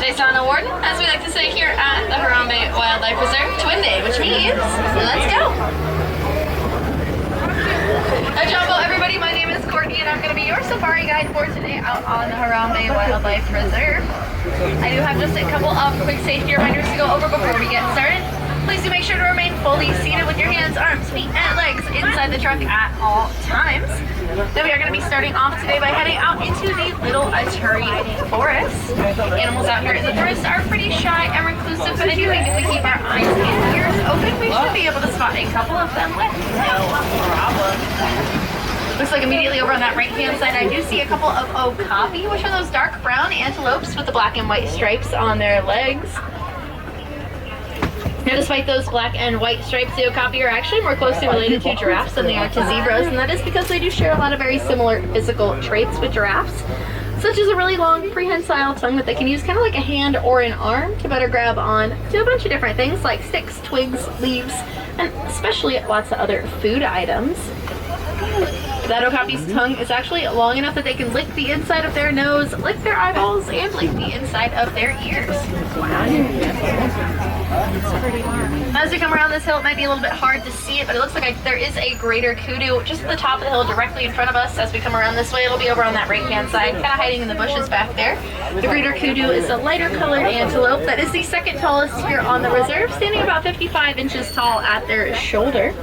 Saison Warden, as we like to say here at the Harambe Wildlife Reserve, Twin Day, which means let's go. Hi Jumbo, everybody, my name is Courtney and I'm going to be your safari guide for today out on the Harambe Wildlife Reserve. I do have just a couple of quick safety reminders to go over before we get started. Please do make sure to remain fully seated with your hands, arms, feet, and legs inside the truck at all times. Then we are going to be starting off today by heading out into the Little Aturi Forest. Animals out here in the forest are pretty shy and reclusive, but I do think if we keep our eyes and ears open, we should be able to spot a couple of them with no problem. Looks like immediately over on that right-hand side, I do see a couple of okapi, which are those dark brown antelopes with the black and white stripes on their legs. Now, despite those black and white stripes, the okapi are actually more closely related to giraffes than they are to zebras, and that is because they do share a lot of very similar physical traits with giraffes, such as a really long prehensile tongue that they can use kind of like a hand or an arm to better grab on to a bunch of different things like sticks, twigs, leaves, and especially lots of other food items. That okapi's tongue is actually long enough that they can lick the inside of their nose, lick their eyeballs, and lick the inside of their ears. As we come around this hill, it might be a little bit hard to see it, but it looks like there is a greater kudu just at the top of the hill directly in front of us. As we come around this way, it'll be over on that right-hand side, kind of hiding in the bushes back there. The greater kudu is a lighter colored antelope that is the second tallest here on the reserve, standing about 55 inches tall at their shoulder.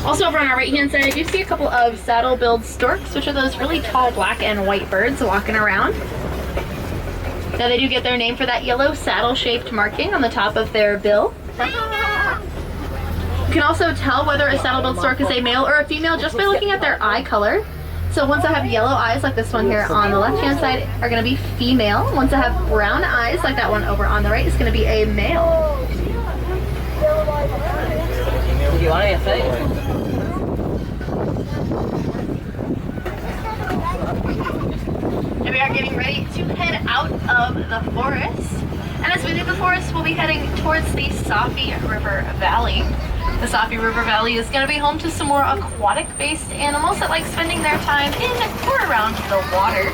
Also over on our right-hand side, I do see a couple of saddle-billed storks, which are those really tall black and white birds walking around. Now they do get their name for that yellow saddle-shaped marking on the top of their bill. You can also tell whether a saddle-billed stork is a male or a female just by looking at their eye color. So ones that have yellow eyes, like this one here on the left-hand side, are going to be female. Ones that have brown eyes, like that one over on the right, is going to be a male. And we are getting ready to head out of the forest. And as we leave the forest, we'll be heading towards the Safi River Valley. The Safi River Valley is going to be home to some more aquatic-based animals that like spending their time in or around the water.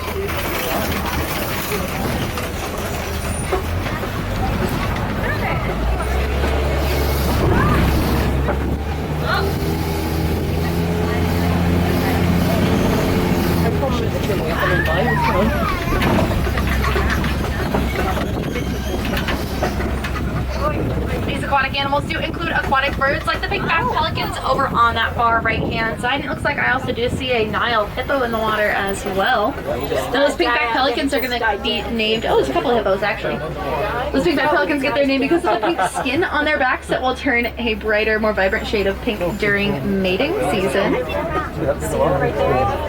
These aquatic animals do include aquatic birds like the pink-backed pelicans over on that far right-hand side. And it looks like I also do see a Nile hippo in the water as well. Now those pink-backed pelicans are going to be named, oh, there's a couple of hippos actually. Those pink-backed pelicans get their name because of the pink skin on their backs that will turn a brighter, more vibrant shade of pink during mating season.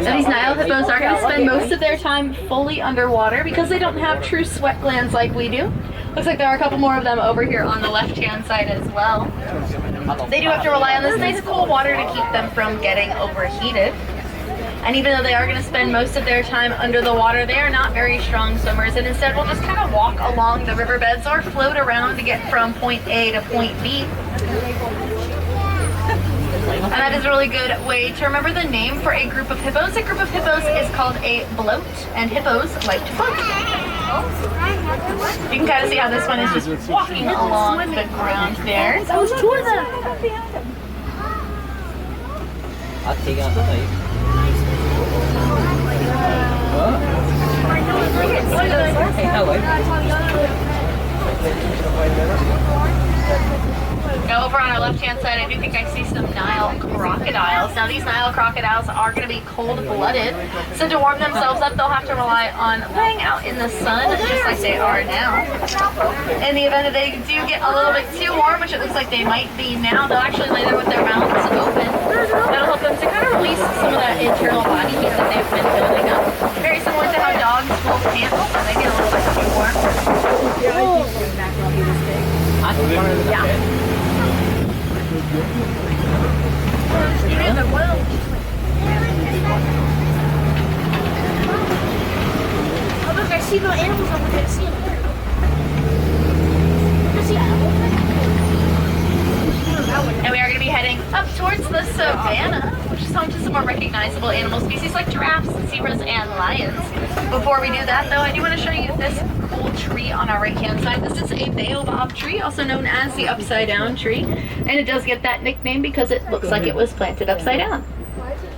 Now these Nile hippos are going to spend most of their time fully underwater because they don't have true sweat glands like we do. Looks like there are a couple more of them over here on the left-hand side as well. They do have to rely on this nice cool water to keep them from getting overheated. And even though they are going to spend most of their time under the water, they are not very strong swimmers and instead will just kind of walk along the riverbeds or float around to get from point A to point B. And that is a really good way to remember the name for a group of hippos. A group of hippos is called a bloat, and hippos like to float. You can kind of see how this one is just walking along the ground there. So there's two of them. Now over on our left-hand side, I do think I see some Nile crocodiles. Now these Nile crocodiles are going to be cold-blooded, so to warm themselves up, they'll have to rely on laying out in the sun, just like they are now. In the event that they do get a little bit too warm, which it looks like they might be now, they'll actually lay there with their mouths open. That'll help them to kind of release some of that internal body heat that they've been building up. Very similar to how dogs will pant when they get a little bit too warm. Yeah. Even the world. Oh look, I see little animals over there. I see them. And we are going to be heading up towards the savannah, which is home to some more recognizable animal species like giraffes, zebras, and lions. Before we do that though, I do want to show you this cool tree on our right hand side. This is a baobab tree, also known as the upside down tree, and it does get that nickname because it looks like it was planted upside down.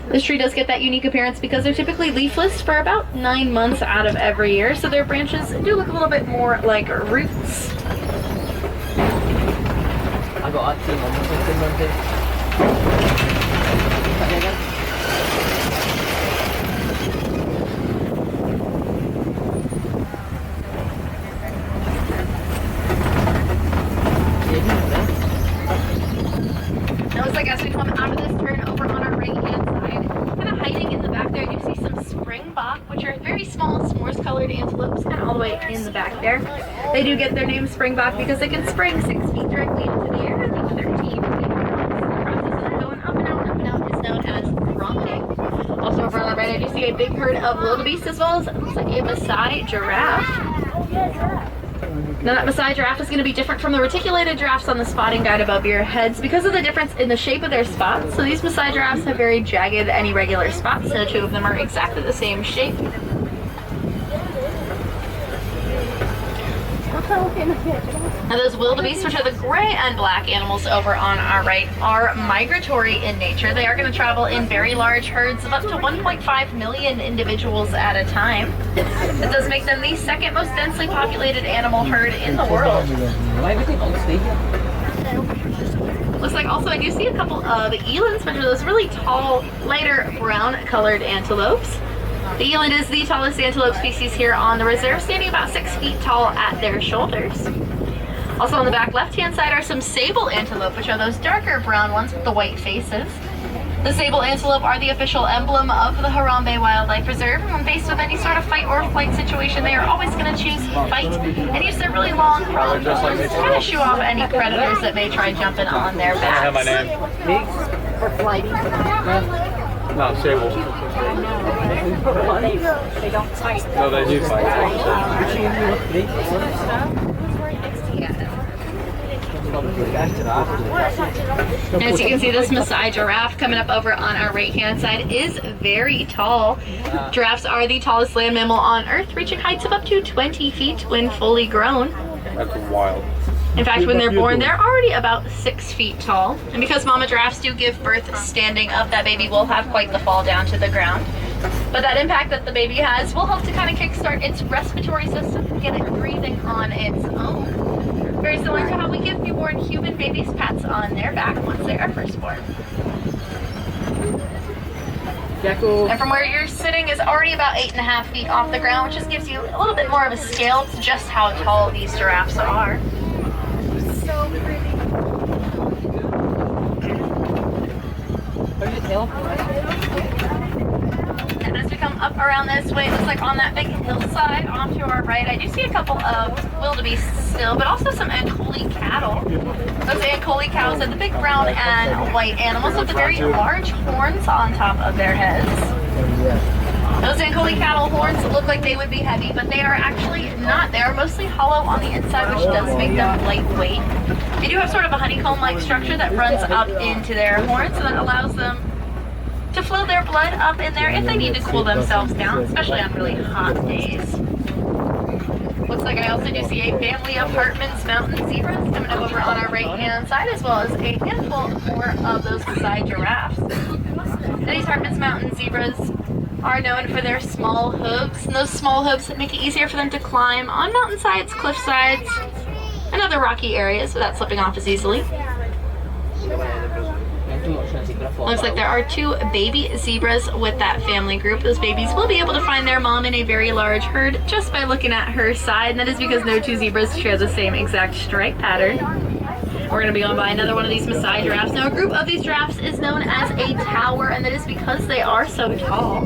This tree does get that unique appearance because they're typically leafless for about 9 months out of every year, so their branches do look a little bit more like roots. Now it's like as we come out of this turn over on our right hand side, kind of hiding in the back there, you see some springbok, which are very small s'mores colored antelopes, kind of all the way in the back there. They do get their name springbok because they can spring 6 feet directly into the air, and 13 feet across. The process of going up and out is known as rocking. Also over on the right, I do see a big herd of wildebeest as well as it looks like a Maasai giraffe. Now that Maasai giraffe is going to be different from the reticulated giraffes on the spotting guide above your heads because of the difference in the shape of their spots. So these Maasai giraffes have very jagged and irregular spots. No two of them are exactly the same shape. Now those wildebeest, which are the gray and black animals over on our right, are migratory in nature. They are going to travel in very large herds of up to 1.5 million individuals at a time. It does make them the second most densely populated animal herd in the world. Looks like also I do see a couple of elands, which are those really tall, lighter brown colored antelopes. The eland is the tallest antelope species here on the reserve, standing about 6 feet tall at their shoulders. Also on the back left-hand side are some sable antelope, which are those darker brown ones with the white faces. The sable antelope are the official emblem of the Harambe Wildlife Reserve, and when faced with any sort of fight or flight situation, they are always going to choose fight and use their really long prongs to kind of shoo off any predators that may try jumping on their backs. I have my name. For flighting. No, sable. They don't fight. No, they do fight. As you can see, this Maasai giraffe coming up over on our right hand side is very tall. Giraffes are the tallest land mammal on Earth, reaching heights of up to 20 feet when fully grown. That's wild. In fact, when they're born, they're already about 6 feet tall. And because mama giraffes do give birth standing up, that baby will have quite the fall down to the ground. But that impact that the baby has will help to kind of kickstart its respiratory system and get it breathing on its own. Very similar to how we give newborn human babies pats on their back once they are first born. And from where you're sitting is already about 8.5 feet off the ground, which just gives you a little bit more of a scale to just how tall these giraffes are. So pretty. And as we come up around this way, it looks like on that big hillside off to our right, I do see a couple of wildebeest still, but also some Ankoli cattle. Those Ankoli cows are the big brown and white animals with the very large horns on top of their heads. Those Ankoli cattle horns look like they would be heavy, but they are actually not. They are mostly hollow on the inside, which does make them lightweight. They do have sort of a honeycomb-like structure that runs up into their horns, so that allows them to flow their blood up in there if they need to cool themselves down, especially on really hot days. Looks like I also do see a family of Hartman's mountain zebras coming up over on our right-hand side, as well as a handful more of those Maasai giraffes. Now, these Hartman's mountain zebras are known for their small hooves, and those small hooves make it easier for them to climb on mountainsides, cliff sides, and other rocky areas without slipping off as easily. Looks like there are 2 baby zebras with that family group. Those babies will be able to find their mom in a very large herd just by looking at her side, and that is because no 2 zebras share the same exact stripe pattern. We're going to be going by another one of these Maasai giraffes. Now, a group of these giraffes is known as a tower, and that is because they are so tall.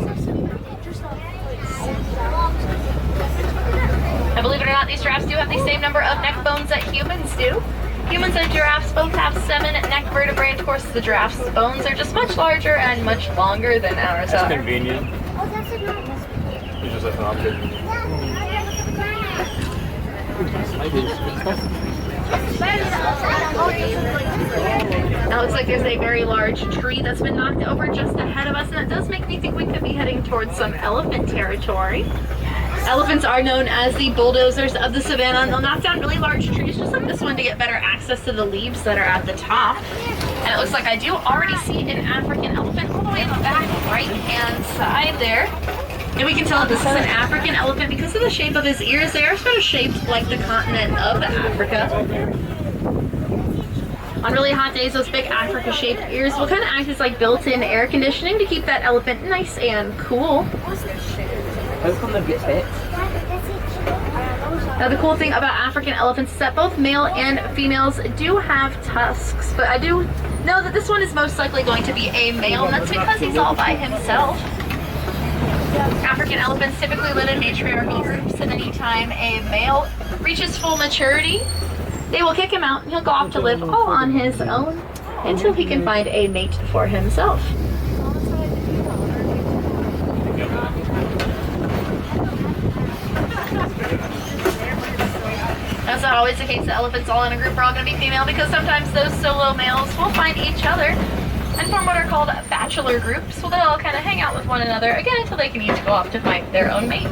And believe it or not, these giraffes do have the same number of neck bones that humans do. Humans and giraffes both have 7 neck vertebrae. Of course, the giraffe's bones are just much larger and much longer than ours are. That's convenient. You just left an object. Now it looks like there's a very large tree that's been knocked over just ahead of us, and that does make me think we could be heading towards some elephant territory. Elephants are known as the bulldozers of the savannah, and they'll knock down really large trees just like this one to get better access to the leaves that are at the top. And it looks like I do already see an African elephant all the way in the back right-hand side there. And we can tell that this is an African elephant because of the shape of his ears. They are sort of shaped like the continent of Africa. On really hot days, those big Africa-shaped ears will kind of act as like built-in air conditioning to keep that elephant nice and cool. Now the cool thing about African elephants is that both male and females do have tusks, but I do know that this one is most likely going to be a male, and that's because he's all by himself. African elephants typically live in matriarchal groups, and anytime a male reaches full maturity, they will kick him out and he'll go off to live all on his own until he can find a mate for himself. That's not always the case. The elephants all in a group are all going to be female because sometimes those solo males will find each other and form what are called bachelor groups. Well, they'll all kind of hang out with one another again until they can each go off to find their own mate.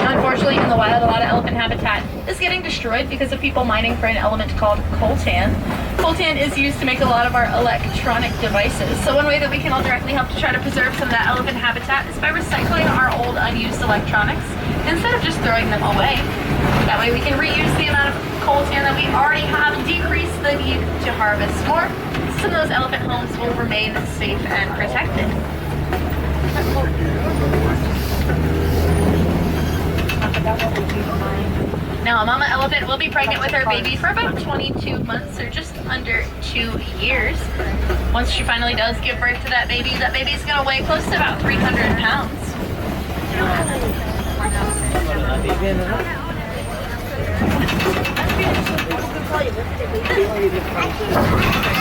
Unfortunately, in the wild, a lot of elephant habitat is getting destroyed because of people mining for an element called coltan. Coltan is used to make a lot of our electronic devices. So one way that we can all directly help to try to preserve some of that elephant habitat is by recycling our old unused electronics instead of just throwing them away. That way we can reuse the amount of coltan that we already have and decrease the need to harvest more. Some of those elephant homes will remain safe and protected. Now, a mama elephant will be pregnant with her baby for about 22 months, or just under 2 years. Once she finally does give birth to that baby's going to weigh close to about 300 pounds.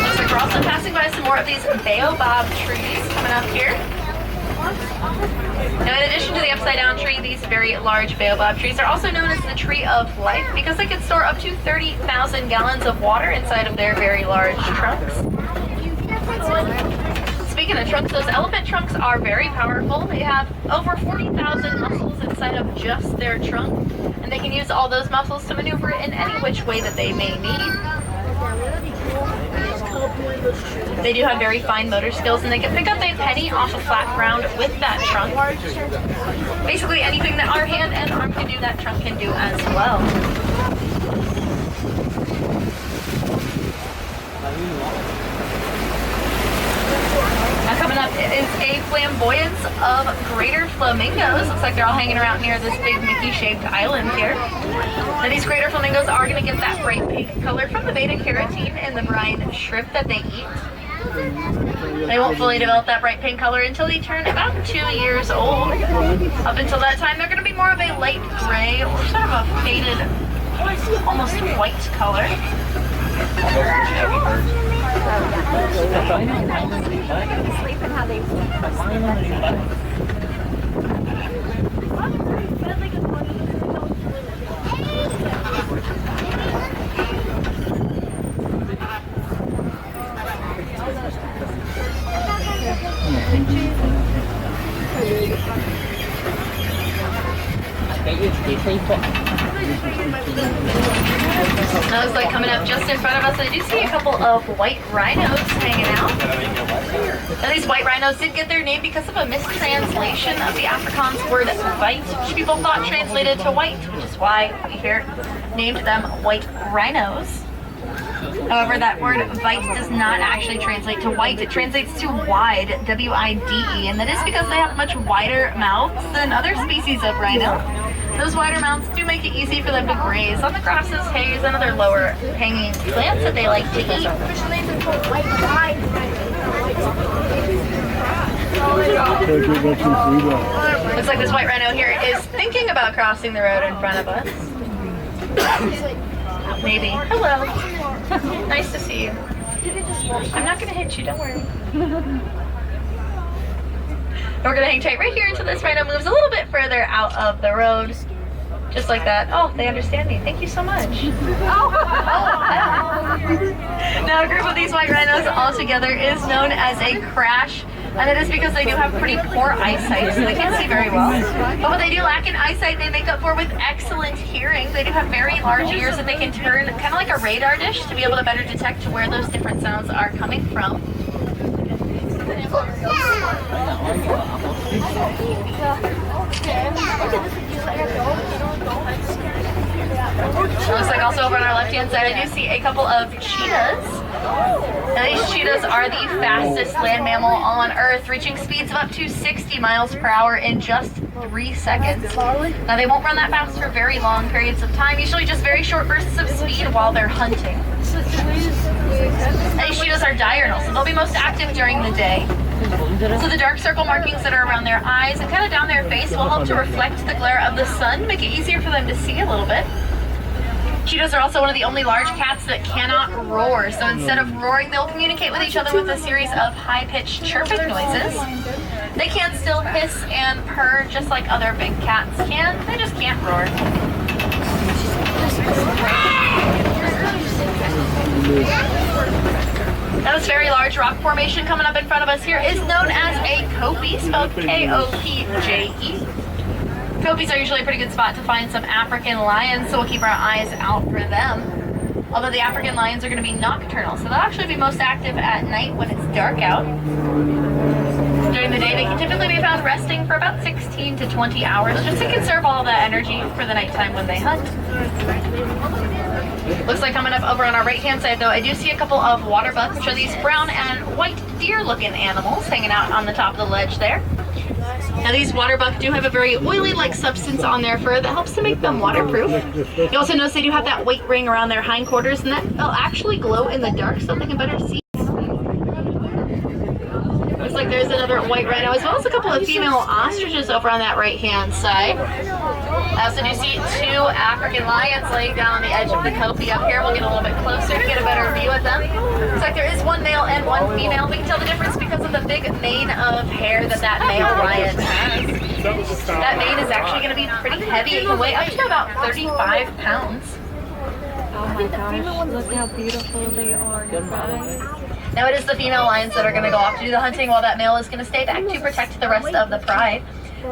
Looks like we're also passing by some more of these baobab trees coming up here. Now, in addition to the upside down tree, these very large baobab trees are also known as the tree of life because they can store up to 30,000 gallons of water inside of their very large trunks. Speaking of trunks, those elephant trunks are very powerful. They have over 40,000 muscles inside of just their trunk, and they can use all those muscles to maneuver in any which way that they may need. They do have very fine motor skills, and they can pick up a penny off of flat ground with that trunk. Basically anything that our hand and arm can do, that trunk can do as well. Now coming up is a flamboyance of greater flamingos. Looks like they're all hanging around near this big Mickey-shaped island here. Now these greater flamingos are going to get that bright pink color from the beta-carotene in the brine shrimp that they eat. They won't fully develop that bright pink color until they turn about 2 years old. Up until that time, they're going to be more of a light gray or sort of a faded, almost white color. That looks like coming up just in front of us, I do see a couple of white rhinos hanging out. Now these white rhinos did get their name because of a mistranslation of the Afrikaans word white, which people thought translated to white, which is why we here named them white rhinos. However, that word white does not actually translate to white. It translates to wide, W-I-D-E, and that is because they have much wider mouths than other species of rhino. Those wider mouths do make it easy for them to graze on the grasses, hays, and other lower hanging plants that they like to eat. Looks like this white rhino here is thinking about crossing the road in front of us. Maybe. Hello. Nice to see you. I'm not gonna hit you, don't worry. We're gonna hang tight right here until this rhino moves a little bit further out of the road. Just like that. Oh, they understand me. Thank you so much. Now, a group of these white rhinos all together is known as a crash. And it is because they do have pretty poor eyesight, so they can't see very well. But what they do lack in eyesight, they make up for with excellent hearing. They do have very large ears that they can turn kind of like a radar dish to be able to better detect where those different sounds are coming from. Looks like also over on our left-hand side, I do see a couple of cheetahs. Now these cheetahs are the fastest land mammal on Earth, reaching speeds of up to 60 miles per hour in just 3 seconds. Now they won't run that fast for very long periods of time, usually just very short bursts of speed while they're hunting. These cheetahs are diurnal, so they'll be most active during the day. So the dark circle markings that are around their eyes and kind of down their face will help to reflect the glare of the sun, make it easier for them to see a little bit. Cheetahs are also one of the only large cats that cannot roar, so instead of roaring, they'll communicate with each other with a series of high-pitched chirping noises. They can still hiss and purr just like other big cats can, they just can't roar. Now this very large rock formation coming up in front of us here is known as a kopje, spelled K-O-P-J-E. Kopjes are usually a pretty good spot to find some African lions, so we'll keep our eyes out for them. Although the African lions are going to be nocturnal, so they'll actually be most active at night when it's dark out. During the day, they can typically be found resting for about 16 to 20 hours, just to conserve all that energy for the nighttime when they hunt. Looks like coming up over on our right-hand side, though, I do see a couple of water bucks, which are these brown and white deer-looking animals hanging out on the top of the ledge there. Now these water buck do have a very oily-like substance on their fur that helps to make them waterproof. You also notice they do have that white ring around their hindquarters, and that will actually glow in the dark so they can better see. Looks like there's another white rhino, as well as a couple of female ostriches over on that right-hand side. I also do see 2 African lions laying down on the edge of the kopje up here. We'll get a little bit closer to get a better view at them. Looks like there is 1 male and 1 female. We can tell the difference because of the big mane of hair that male lion has. That mane is actually going to be pretty heavy. It can weigh up to about 35 pounds. Oh my gosh, look how beautiful they are, you guys. Now it is the female lions that are going to go off to do the hunting, while that male is going to stay back to protect the rest of the pride.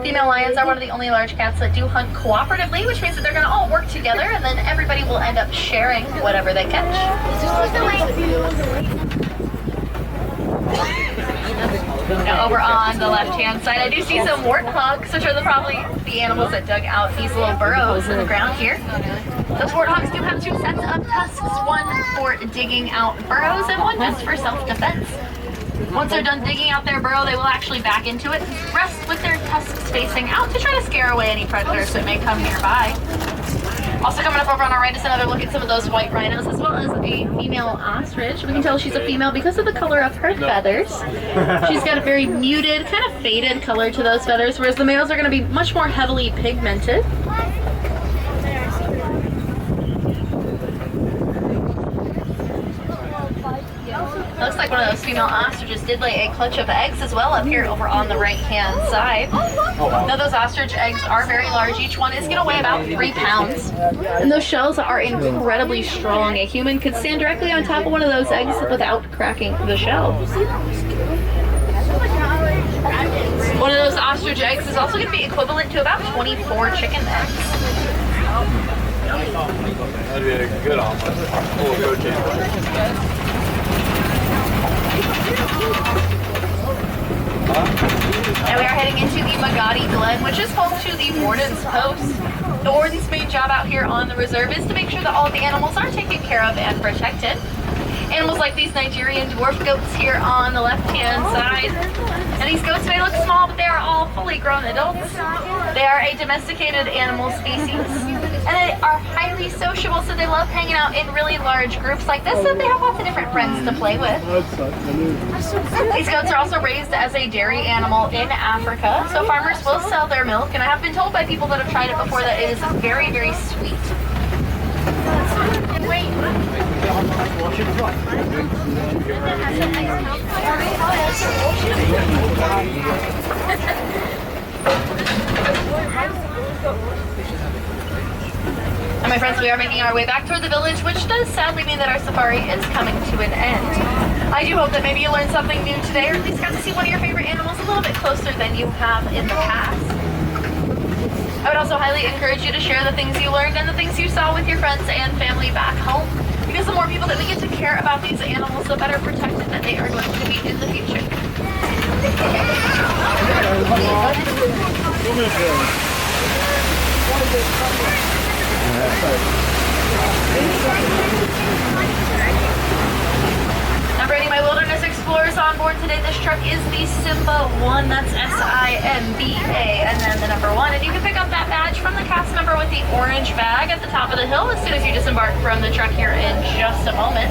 Female lions are one of the only large cats that do hunt cooperatively, which means that they're going to all work together, and then everybody will end up sharing whatever they catch. Now over on the left-hand side, I do see some warthogs, which are probably the animals that dug out these little burrows in the ground here. Those warthogs do have 2 sets of tusks, one for digging out burrows and one just for self-defense. Once they're done digging out their burrow, they will actually back into it, rest with their tusks facing out to try to scare away any predators that may come nearby. Also coming up over on our right is another look at some of those white rhinos, as well as a female ostrich. We can tell she's a female because of the color of her feathers. She's got a very muted, kind of faded color to those feathers, whereas the males are going to be much more heavily pigmented. Looks like one of those female ostriches did lay a clutch of eggs as well up here over on the right-hand side. Now those ostrich eggs are very large. Each one is going to weigh about 3 pounds. And those shells are incredibly strong. A human could stand directly on top of one of those eggs without cracking the shell. One of those ostrich eggs is also going to be equivalent to about 24 chicken eggs. That'd be a good omelet. Full of protein. Now we are heading into the Magadi Glen, which is home to the Warden's Post. The Warden's main job out here on the reserve is to make sure that all of the animals are taken care of and protected. Animals like these Nigerian dwarf goats here on the left-hand side. And these goats may look small, but they are all fully grown adults. They are a domesticated animal species, and they are highly sociable, so they love hanging out in really large groups like this, so they have lots of different friends to play with. These goats are also raised as a dairy animal in Africa, so farmers will sell their milk, and I have been told by people that have tried it before that it is very, very sweet. Wait. And my friends, we are making our way back toward the village, which does sadly mean that our safari is coming to an end. I do hope that maybe you learned something new today, or at least got to see one of your favorite animals a little bit closer than you have in the past. I would also highly encourage you to share the things you learned and the things you saw with your friends and family back home, because the more people that we get to care about these animals, the better protected that they are going to be in the future. I'm bringing my wilderness explorers on board today. This truck is the Simba 1, that's S-I-M-B-A, and then the number 1. And you can pick up that badge from the cast member with the orange bag at the top of the hill as soon as you disembark from the truck here in just a moment.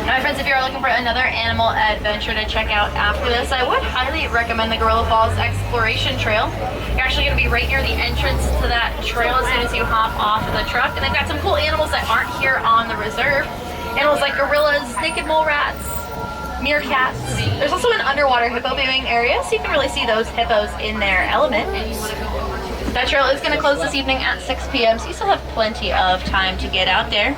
Now, my friends, if you are looking for another animal adventure to check out after this, I would highly recommend the Gorilla Falls Exploration Trail. You're actually going to be right near the entrance to that trail as soon as you hop off of the truck. And they've got some cool animals that aren't here on the reserve. Animals like gorillas, naked mole rats, meerkats. There's also an underwater hippo viewing area, so you can really see those hippos in their element. That trail is going to close this evening at 6 p.m., so you still have plenty of time to get out there.